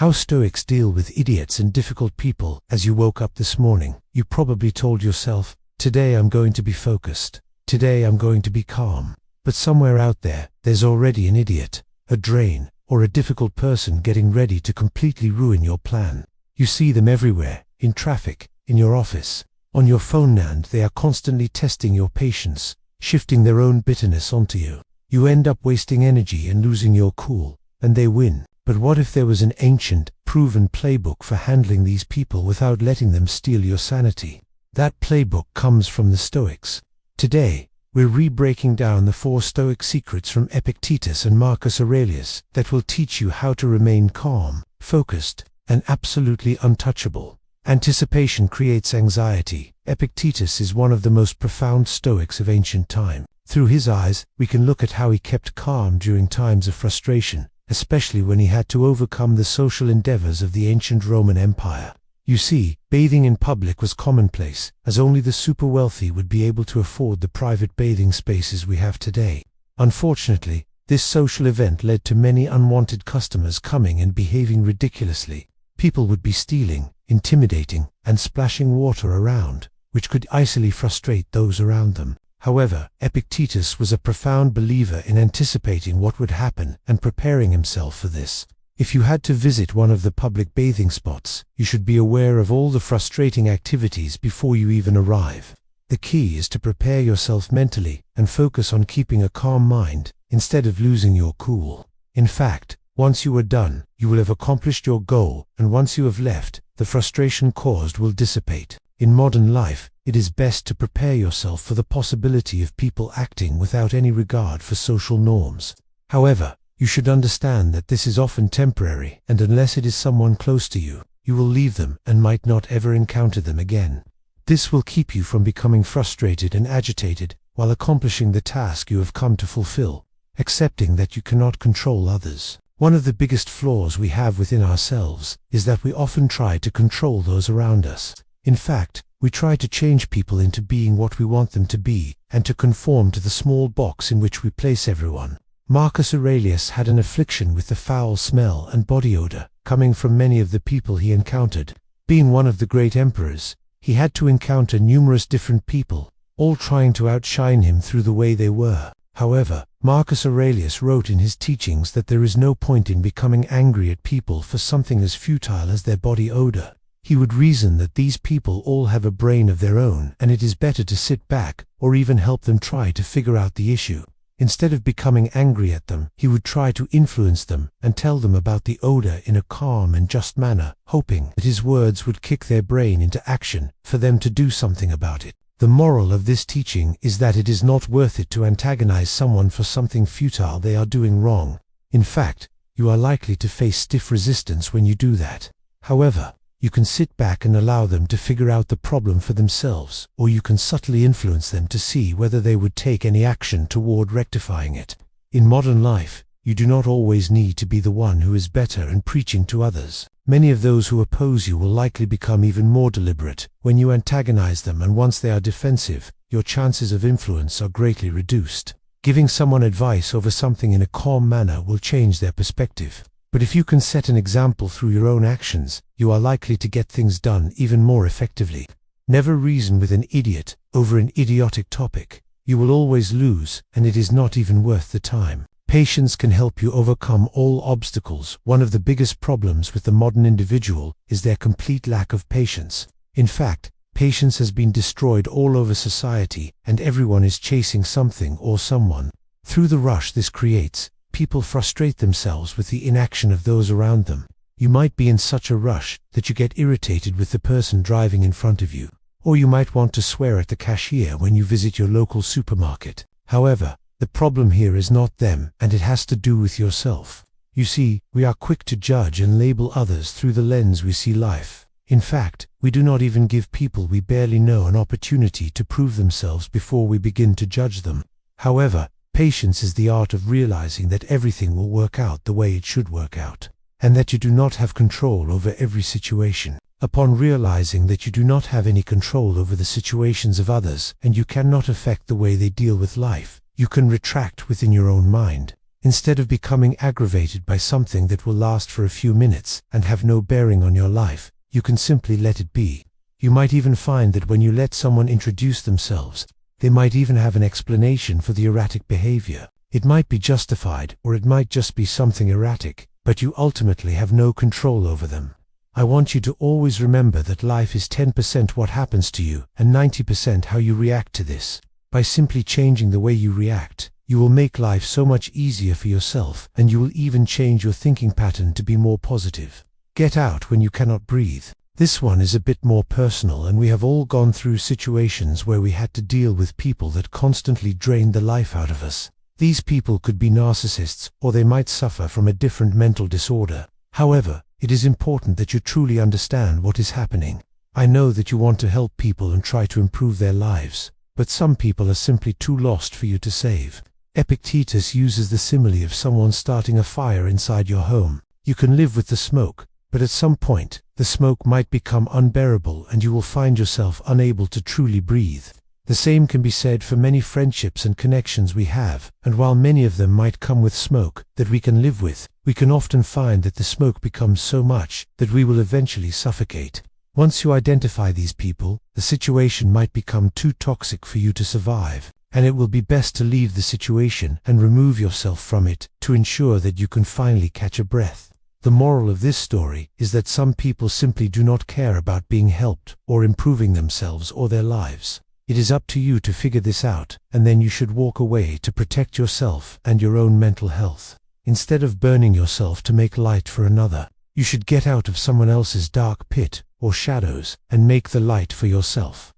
How Stoics deal with idiots and difficult people. As you woke up this morning, you probably told yourself, "Today I'm going to be focused. Today I'm going to be calm." But somewhere out there, there's already an idiot, a drain, or a difficult person getting ready to completely ruin your plan. You see them everywhere, in traffic, in your office, on your phone, and they are constantly testing your patience, shifting their own bitterness onto you. You end up wasting energy and losing your cool, and they win. But what if there was an ancient, proven playbook for handling these people without letting them steal your sanity? That playbook comes from the Stoics. Today, we're re-breaking down the 4 Stoic secrets from Epictetus and Marcus Aurelius that will teach you how to remain calm, focused, and absolutely untouchable. Anticipation creates anxiety. Epictetus is one of the most profound Stoics of ancient time. Through his eyes, we can look at how he kept calm during times of frustration, especially when he had to overcome the social endeavors of the ancient Roman Empire. You see, bathing in public was commonplace, as only the super wealthy would be able to afford the private bathing spaces we have today. Unfortunately, this social event led to many unwanted customers coming and behaving ridiculously. People would be stealing, intimidating, and splashing water around, which could easily frustrate those around them. However, Epictetus was a profound believer in anticipating what would happen and preparing himself for this. If you had to visit one of the public bathing spots, you should be aware of all the frustrating activities before you even arrive. The key is to prepare yourself mentally and focus on keeping a calm mind instead of losing your cool. In fact, once you are done, you will have accomplished your goal, and once you have left, the frustration caused will dissipate. In modern life, it is best to prepare yourself for the possibility of people acting without any regard for social norms. However, you should understand that this is often temporary, and unless it is someone close to you, you will leave them and might not ever encounter them again. This will keep you from becoming frustrated and agitated while accomplishing the task you have come to fulfill, accepting that you cannot control others. One of the biggest flaws we have within ourselves is that we often try to control those around us. In fact, we try to change people into being what we want them to be, and to conform to the small box in which we place everyone. Marcus Aurelius had an affliction with the foul smell and body odor coming from many of the people he encountered. Being one of the great emperors, he had to encounter numerous different people, all trying to outshine him through the way they were. However, Marcus Aurelius wrote in his teachings that there is no point in becoming angry at people for something as futile as their body odor. He would reason that these people all have a brain of their own, and it is better to sit back or even help them try to figure out the issue. Instead of becoming angry at them, he would try to influence them and tell them about the odor in a calm and just manner, hoping that his words would kick their brain into action for them to do something about it. The moral of this teaching is that it is not worth it to antagonize someone for something futile they are doing wrong. In fact, you are likely to face stiff resistance when you do that. However, you can sit back and allow them to figure out the problem for themselves, or you can subtly influence them to see whether they would take any action toward rectifying it. In modern life, you do not always need to be the one who is better and preaching to others. Many of those who oppose you will likely become even more deliberate when you antagonize them, and once they are defensive, your chances of influence are greatly reduced. Giving someone advice over something in a calm manner will change their perspective. But if you can set an example through your own actions, you are likely to get things done even more effectively. Never reason with an idiot over an idiotic topic. You will always lose, and it is not even worth the time. Patience can help you overcome all obstacles. One of the biggest problems with the modern individual is their complete lack of patience. In fact, patience has been destroyed all over society, and everyone is chasing something or someone. Through the rush this creates, people frustrate themselves with the inaction of those around them. You might be in such a rush that you get irritated with the person driving in front of you, or you might want to swear at the cashier when you visit your local supermarket. However, the problem here is not them, and it has to do with yourself. You see, we are quick to judge and label others through the lens we see life. In fact, we do not even give people we barely know an opportunity to prove themselves before we begin to judge them. However, patience is the art of realizing that everything will work out the way it should work out, and that you do not have control over every situation. Upon realizing that you do not have any control over the situations of others and you cannot affect the way they deal with life, you can retract within your own mind. Instead of becoming aggravated by something that will last for a few minutes and have no bearing on your life, you can simply let it be. You might even find that when you let someone introduce themselves, they might even have an explanation for the erratic behavior. It might be justified, or it might just be something erratic, but you ultimately have no control over them. I want you to always remember that life is 10% what happens to you and 90% how you react to this. By simply changing the way you react, you will make life so much easier for yourself, and you will even change your thinking pattern to be more positive. Get out when you cannot breathe. This one is a bit more personal, and we have all gone through situations where we had to deal with people that constantly drained the life out of us. These people could be narcissists, or they might suffer from a different mental disorder. However, it is important that you truly understand what is happening. I know that you want to help people and try to improve their lives, but some people are simply too lost for you to save. Epictetus uses the simile of someone starting a fire inside your home. You can live with the smoke, but at some point, the smoke might become unbearable and you will find yourself unable to truly breathe. The same can be said for many friendships and connections we have, and while many of them might come with smoke that we can live with, we can often find that the smoke becomes so much that we will eventually suffocate. Once you identify these people, the situation might become too toxic for you to survive, and it will be best to leave the situation and remove yourself from it to ensure that you can finally catch a breath. The moral of this story is that some people simply do not care about being helped or improving themselves or their lives. It is up to you to figure this out, and then you should walk away to protect yourself and your own mental health. Instead of burning yourself to make light for another, you should get out of someone else's dark pit or shadows and make the light for yourself.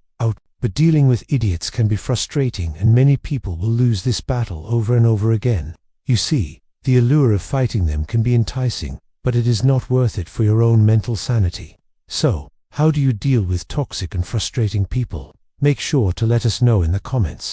But dealing with idiots can be frustrating, and many people will lose this battle over and over again. You see, the allure of fighting them can be enticing, but it is not worth it for your own mental sanity. So, how do you deal with toxic and frustrating people? Make sure to let us know in the comments.